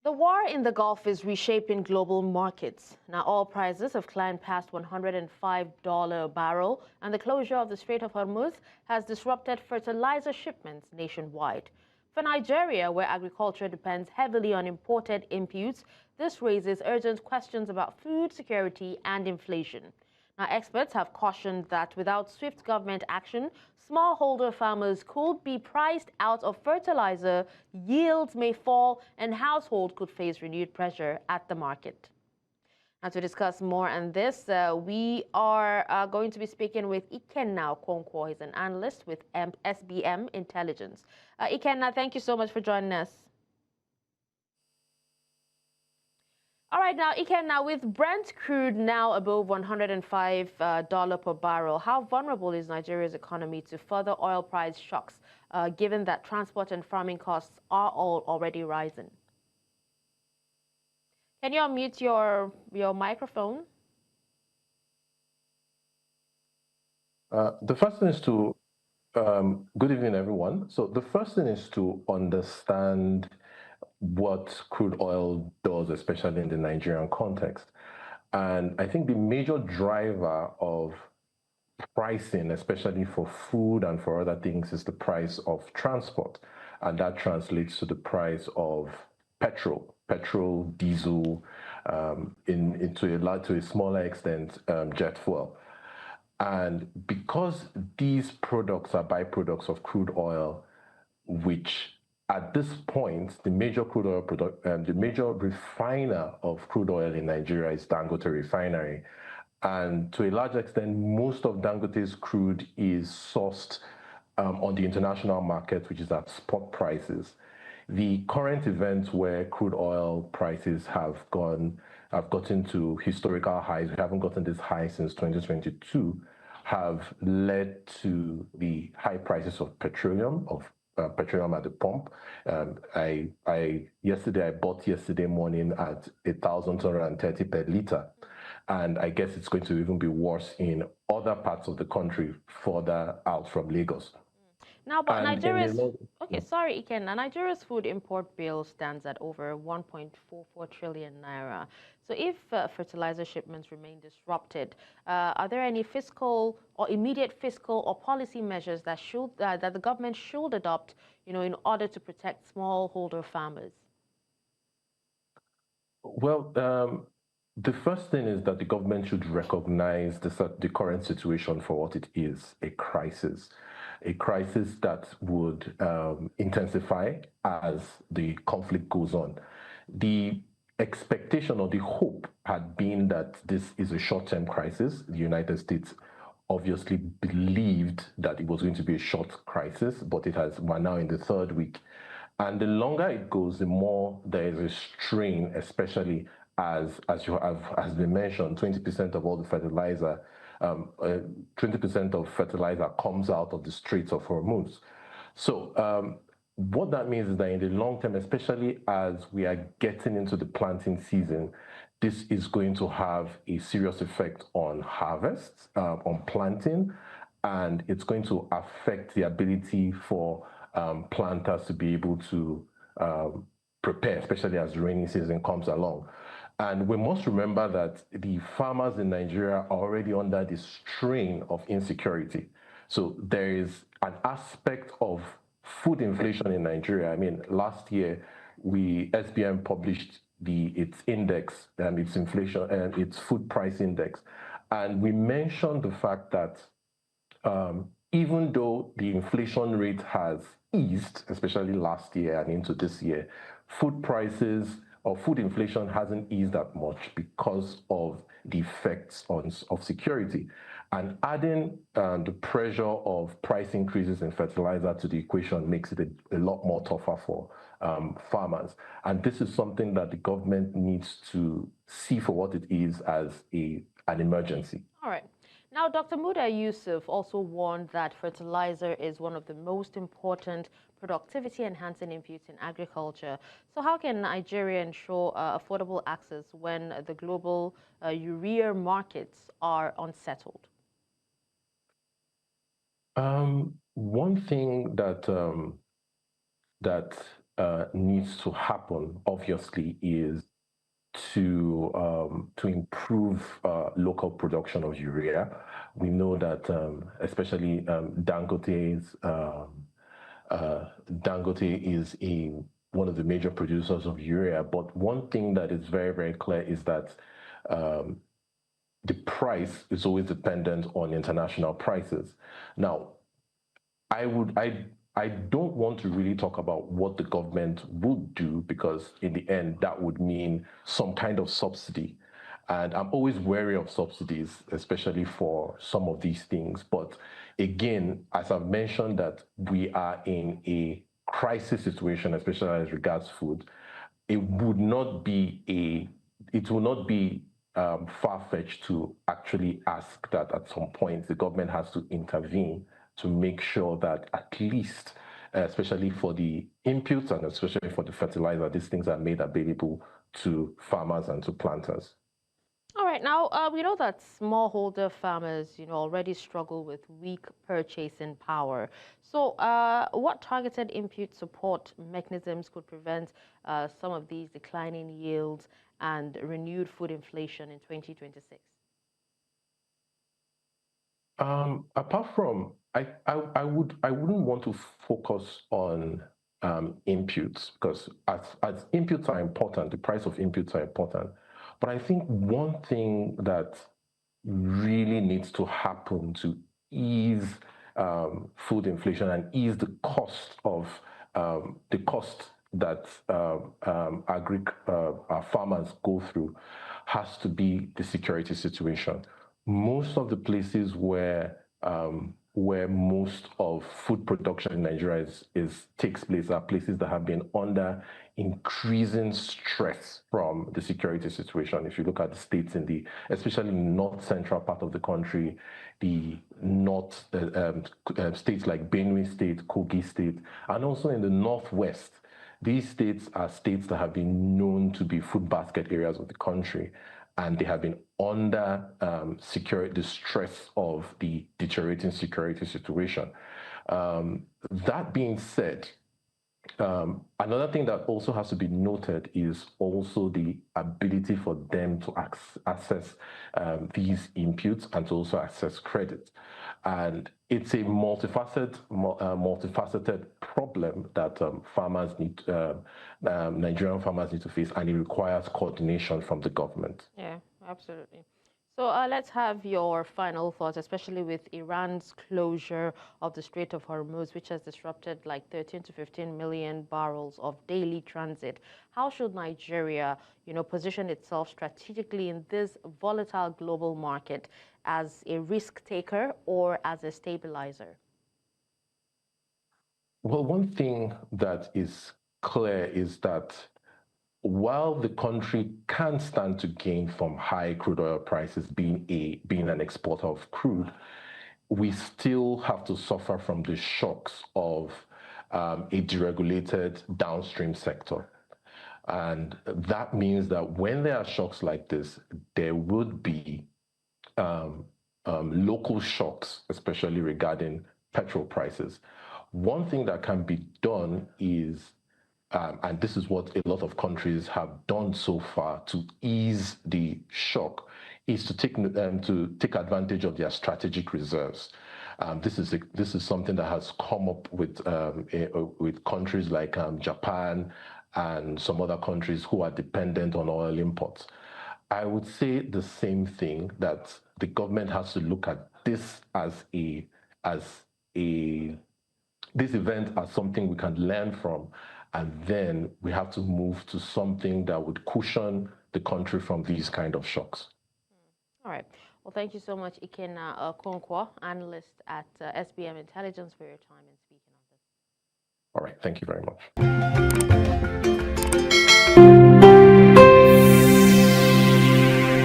The war in the Gulf is reshaping global markets. Now, oil prices have climbed past $105 a barrel, and the closure of the Strait of Hormuz has disrupted fertilizer shipments nationwide. For Nigeria, where agriculture depends heavily on imported inputs, this raises urgent questions about food security and inflation. Now, experts have cautioned that without swift government action, smallholder farmers could be priced out of fertilizer, yields may fall, and households could face renewed pressure at the market. Now, to discuss more on this, we are going to be speaking with Ikenna Okonkwo. He's an analyst with SBM Intelligence. Ikenna, thank you so much for joining us. All right, now, Ikenna, with Brent crude now above $105 per barrel, how vulnerable is Nigeria's economy to further oil price shocks, given that transport and farming costs are all already rising? Can you unmute your microphone? The first thing is to, good evening, everyone. So the first thing is to understand what crude oil does, especially in the Nigerian context. And I think the major driver of pricing, especially for food and for other things, is the price of transport. And that translates to the price of petrol, diesel, to a smaller extent, jet fuel. And because these products are byproducts of crude oil, which at this point, the major crude oil the major refiner of crude oil in Nigeria is Dangote Refinery. And to a large extent, most of Dangote's crude is sourced on the international market, which is at spot prices. The current events where crude oil prices have gotten to historical highs, we haven't gotten this high since 2022, have led to the high prices of petroleum, petroleum at the pump. I bought yesterday morning at 1,230 per liter. And I guess it's going to even be worse in other parts of the country further out from Lagos. Now, but Nigeria's Ikenna, Nigeria's food import bill stands at over 1.44 trillion naira. So if fertilizer shipments remain disrupted, are there any fiscal or immediate fiscal or policy measures that that the government should adopt, in order to protect smallholder farmers? Well, the first thing is that the government should recognize the current situation for what it is, a crisis that would intensify as the conflict goes on. The expectation or the hope had been that this is a short-term crisis. The United States obviously believed that it was going to be a short crisis, but we're now in the third week. And the longer it goes, the more there is a strain, especially as been mentioned, 20% of all the fertilizer, 20% of fertilizer comes out of the Straits of Hormuz. So what that means is that in the long term, especially as we are getting into the planting season, this is going to have a serious effect on harvests, on planting, and it's going to affect the ability for planters to be able to prepare, especially as the rainy season comes along. And we must remember that the farmers in Nigeria are already under the strain of insecurity. So there is an aspect of food inflation in Nigeria. I mean, last year, SBM published its index, its inflation and its food price index. And we mentioned the fact that even though the inflation rate has eased, especially last year and into this year, food prices or food inflation hasn't eased that much because of the effects of security. And adding the pressure of price increases in fertilizer to the equation makes it a lot more tougher for farmers. And this is something that the government needs to see for what it is as an emergency. All right. Now, Dr. Muda Yusuf also warned that fertilizer is one of the most important productivity-enhancing inputs in agriculture. So how can Nigeria ensure affordable access when the global urea markets are unsettled? One thing that needs to happen, obviously, is to improve local production of urea. We know that especially Dangote is one of the major producers of urea. But one thing that is very, very clear is that the price is always dependent on international prices. Now, I don't want to really talk about what the government would do, because in the end, that would mean some kind of subsidy. And I'm always wary of subsidies, especially for some of these things. But again, as I've mentioned, that we are in a crisis situation, especially as regards food, it will not be far-fetched to actually ask that at some point the government has to intervene to make sure that at least, especially for the inputs and especially for the fertilizer, these things are made available to farmers and to planters. All right, now we know that smallholder farmers, already struggle with weak purchasing power. So, what targeted input support mechanisms could prevent some of these declining yields and renewed food inflation in 2026? Apart from, I wouldn't want to focus on inputs, because as inputs are important, the price of inputs are important. But I think one thing that really needs to happen to ease food inflation and ease the cost of that our farmers go through has to be the security situation. Most of the places where most of food production in Nigeria takes place are places that have been under increasing stress from the security situation. If you look at the states especially in the north central part of the country, the north states like Benue State, Kogi State, and also in the northwest. These states are states that have been known to be food basket areas of the country, and they have been under the stress of the deteriorating security situation. That being said, another thing that also has to be noted is also the ability for them to access these inputs and to also access credit. And it's a multifaceted problem that Nigerian farmers need to face, and it requires coordination from the government. Yeah, absolutely. So let's have your final thoughts, especially with Iran's closure of the Strait of Hormuz, which has disrupted like 13 to 15 million barrels of daily transit. How should Nigeria, position itself strategically in this volatile global market as a risk taker or as a stabilizer? Well, one thing that is clear is that while the country can stand to gain from high crude oil prices, being an exporter of crude, we still have to suffer from the shocks of a deregulated downstream sector. And that means that when there are shocks like this, there would be local shocks, especially regarding petrol prices. One thing that can be done is, and this is what a lot of countries have done so far to ease the shock, is to take advantage of their strategic reserves. This is something that has come up with countries like Japan and some other countries who are dependent on oil imports. I would say the same thing, that the government has to look at this this event as something we can learn from, and then we have to move to something that would cushion the country from these kind of shocks. All right. Well, thank you so much, Ikenna Okonkwo, analyst at SBM Intelligence, for your time and speaking on this. All right. Thank you very much.